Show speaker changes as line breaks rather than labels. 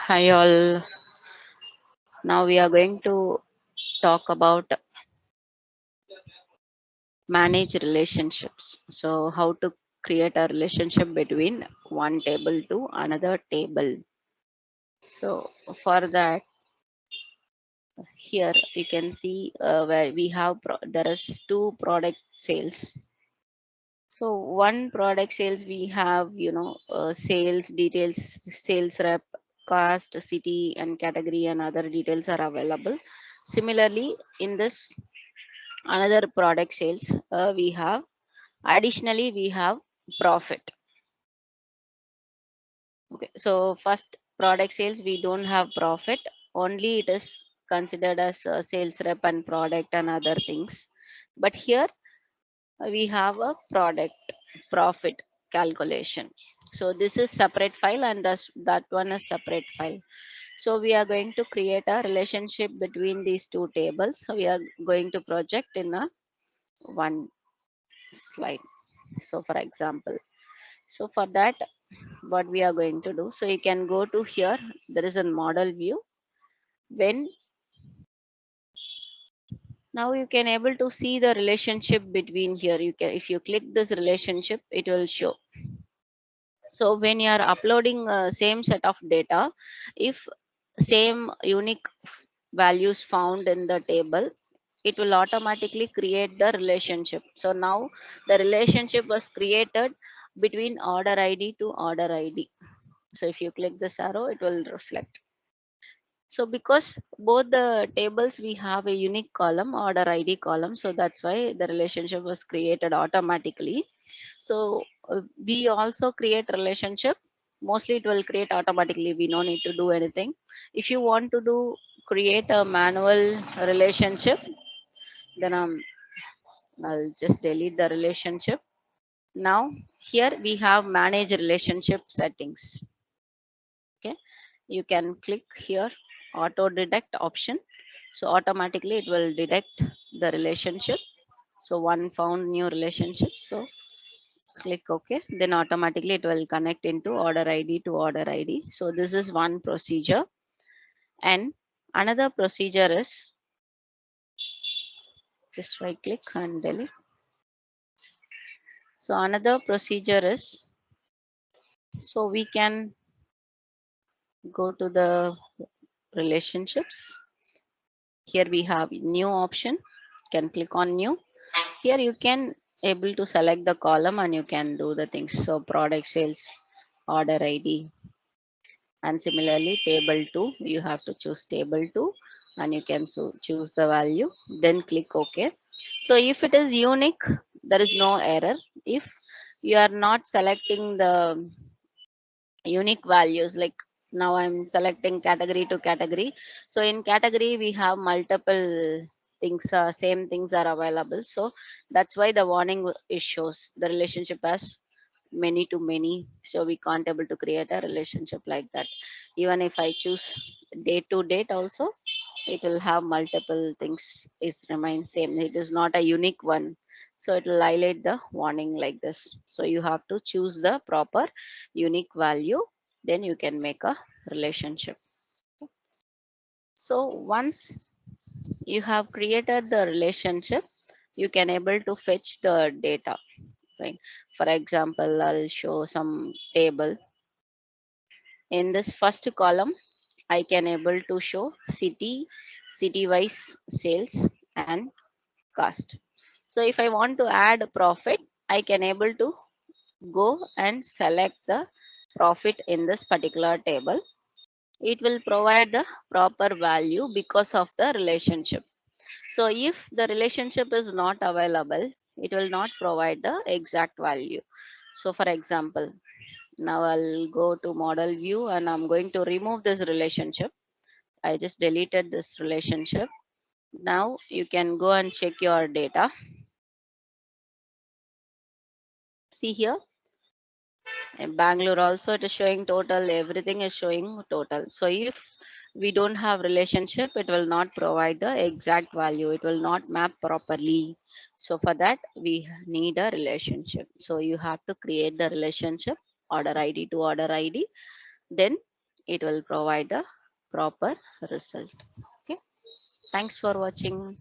Hi all. Now we are going to talk about manage relationships. So how to create a relationship between one table to another table. So for that, here you can see where we have there is two product sales. So one product sales we have sales details, sales rep, cost, city and category and other details are available. Similarly, in this another product sales we have additionally we have profit. Okay, so first product sales we don't have profit, only it is considered as sales rep and product and other things. But here we have a product profit calculation. So this is separate file and that one is separate file. So we are going to create a relationship between these two tables. So we are going to project in a one slide. So for example, so for that what we are going to do, so you can go to here, there is a model view. When now you can able to see the relationship between here, you can, if you click this relationship it will show. So when you are uploading same set of data, if same unique values found in the table, it will automatically create the relationship. So now the relationship was created between order id to order id. So if you click this arrow it will reflect. So because both the tables we have a unique column, order id column, so that's why the relationship was created automatically. So we also create relationship, mostly it will create automatically, we no need to do anything. If you want to do create a manual relationship, then I'll just delete the relationship. Now here we have manage relationship settings. Okay, you can click here auto detect option, so automatically it will detect the relationship. So one found new relationship, so click ok, then automatically it will connect into order id to order id. So this is one procedure. And another procedure is just right click and delete. So another procedure is, so we can go to the relationships. Here we have new option, can click on new. Here you can able to select the column and you can do the things. So product sales, order id, and similarly table 2, you have to choose table 2 and you can choose the value, then click ok. So if it is unique, there is no error. If you are not selecting the unique values, like now I'm selecting category to category, so in category we have multiple things, same things are available, so that's why the warning is shows the relationship as many to many. So we can't able to create a relationship like that. Even if I choose date to date also, it will have multiple things, is remain same, it is not a unique one. So it will highlight the warning like this. So you have to choose the proper unique value, then you can make a relationship. So once you have created the relationship, you can able to fetch the data, right? For example, I'll show some table. In this first column I can able to show city wise sales and cost. So if I want to add profit, I can able to go and select the profit in this particular table. It will provide the proper value because of the relationship. So if the relationship is not available, it will not provide the exact value. So for example, now I'll go to model view and I'm going to remove this relationship. I just deleted this relationship. Now you can go and check your data. See here, in Bangalore also it is showing total, everything is showing total. So if we don't have relationship, it will not provide the exact value. It will not map properly. So for that, we need a relationship. So you have to create the relationship order ID to order ID. Then it will provide the proper result. Okay. Thanks for watching.